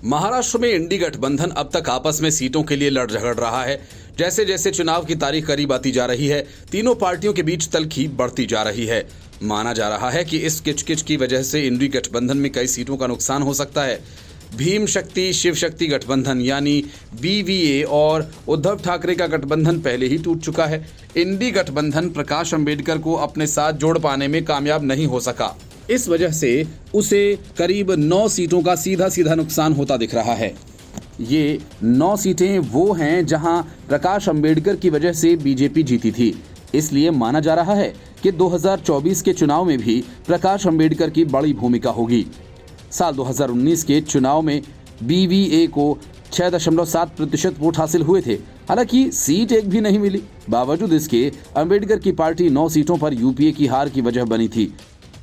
महाराष्ट्र में इंडी गठबंधन अब तक आपस में सीटों के लिए लड़ झगड़ रहा है। जैसे जैसे चुनाव की तारीख करीब आती जा रही है, तीनों पार्टियों के बीच तल्खी बढ़ती जा रही है। माना जा रहा है कि इस किचकिच की वजह से इंडी गठबंधन में कई सीटों का नुकसान हो सकता है। भीम शक्ति शिव शक्ति गठबंधन यानी बीवीए और उद्धव ठाकरे का गठबंधन पहले ही टूट चुका है। इंडी गठबंधन प्रकाश अंबेडकर को अपने साथ जोड़ पाने में कामयाब नहीं हो सका। इस वजह से उसे करीब 9 सीटों का सीधा सीधा नुकसान होता दिख रहा है। ये 9 सीटें वो हैं जहां प्रकाश अंबेडकर की वजह से बीजेपी जीती थी। इसलिए माना जा रहा है कि 2024 के चुनाव में भी प्रकाश अंबेडकर की बड़ी भूमिका होगी। साल 2019 के चुनाव में बीवीए को 6.7% वोट हासिल हुए थे। हालांकि सीट एक भी नहीं मिली। बावजूद इसके अंबेडकर की पार्टी 9 सीटों पर यूपीए की हार की वजह बनी थी।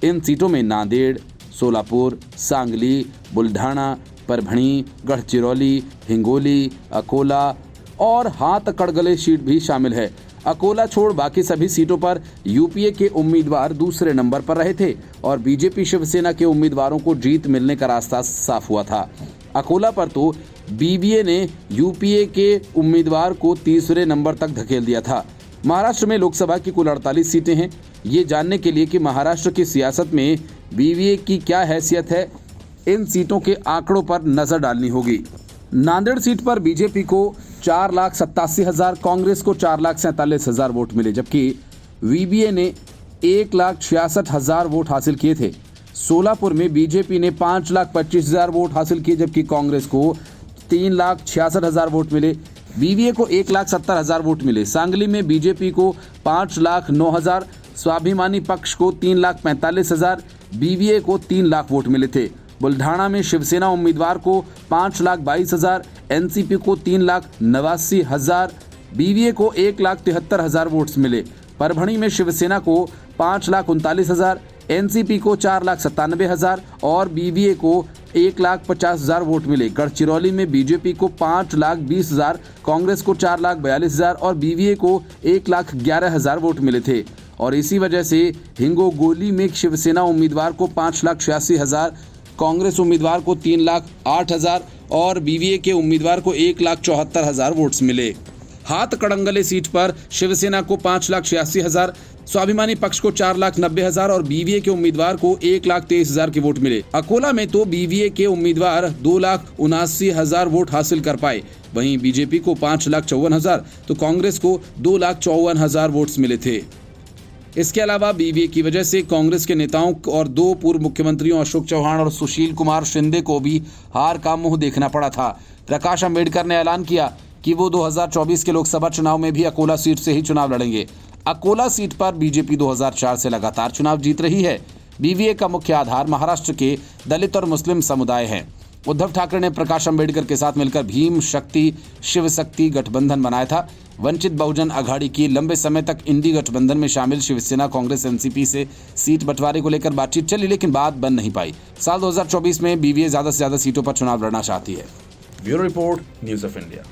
इन सीटों में नांदेड़, सोलापुर, सांगली, बुल्ढाना, परभणी, गढ़चिरौली, हिंगोली, अकोला और हाथकड़गले सीट भी शामिल है। अकोला छोड़ बाकी सभी सीटों पर यूपीए के उम्मीदवार दूसरे नंबर पर रहे थे और बीजेपी शिवसेना के उम्मीदवारों को जीत मिलने का रास्ता साफ हुआ था। अकोला पर तो बीवीए ने यूपीए के उम्मीदवार को तीसरे नंबर तक धकेल दिया था। महाराष्ट्र में लोकसभा की कुल 48 सीटें हैं। ये जानने के लिए कि महाराष्ट्र की सियासत में बीवीए की क्या हैसियत है, इन सीटों के आंकड़ों पर नजर डालनी होगी। नांदेड़ सीट पर बीजेपी को 4,87,000, कांग्रेस को 4,47,000 वोट मिले, जबकि वीवीए ने 1,66,000 वोट हासिल किए थे। सोलापुर में बीजेपी ने 5,25,000 वोट हासिल किए, जबकि कांग्रेस को 3,66,000 वोट मिले। बीवीए को 1,70,000 वोट मिले। सांगली में बीजेपी को 5,09,000, स्वाभिमानी पक्ष को 3,45,000, बीवीए को 3 लाख वोट मिले थे। बुल्ढाना में शिवसेना उम्मीदवार को 5,22,000, एनसीपी को 3,89,000, बीवीए को 1,73,000 वोट्स मिले। परभणी में शिवसेना को 5,39,000, एनसीपी को 4,97,000 और बीवीए को 1,50,000 वोट मिले। गढ़चिरौली में बीजेपी को 5,20,000, कांग्रेस को 4,42,000 और बीवीए को 1,11,000 वोट मिले थे। और इसी वजह से हिंगोली में शिवसेना उम्मीदवार को 5,86,000, कांग्रेस उम्मीदवार को 3,08,000 और बीवीए के उम्मीदवार को 1,74,000 वोट्स मिले। हाथकड़गले सीट पर शिवसेना को 5,86,000, स्वाभिमानी पक्ष को 4,90,000 और बीवीए के उम्मीदवार को 1,23,000 के वोट मिले। अकोला में तो बीवीए के उम्मीदवार 2,79,000 वोट हासिल कर पाए। वहीं बीजेपी को 5,54,000 तो कांग्रेस को 2,54,000 वोट्स मिले थे। इसके अलावा बीवीए की वजह से कांग्रेस के नेताओं और 2 पूर्व मुख्यमंत्रियों अशोक चौहान और सुशील कुमार शिंदे को भी हार का मुंह देखना पड़ा था। प्रकाश अंबेडकर ने ऐलान किया कि वो 2024 के लोकसभा चुनाव में भी अकोला सीट से ही चुनाव लड़ेंगे। अकोला सीट पर बीजेपी 2004 से लगातार चुनाव जीत रही है। बीवीए का मुख्य आधार महाराष्ट्र के दलित और मुस्लिम समुदाय है। उद्धव ठाकरे ने प्रकाश अंबेडकर के साथ मिलकर भीम शक्ति शिव शक्ति गठबंधन बनाया था। वंचित बहुजन अघाड़ी की लंबे समय तक इंडी गठबंधन में शामिल शिवसेना, कांग्रेस, एनसीपी से सीट बंटवारे को लेकर बातचीत चली, लेकिन बात बन नहीं पाई। साल 2024 में बीवीए ज्यादा से ज्यादा सीटों पर चुनाव लड़ना चाहती है। Bureau report, news of India.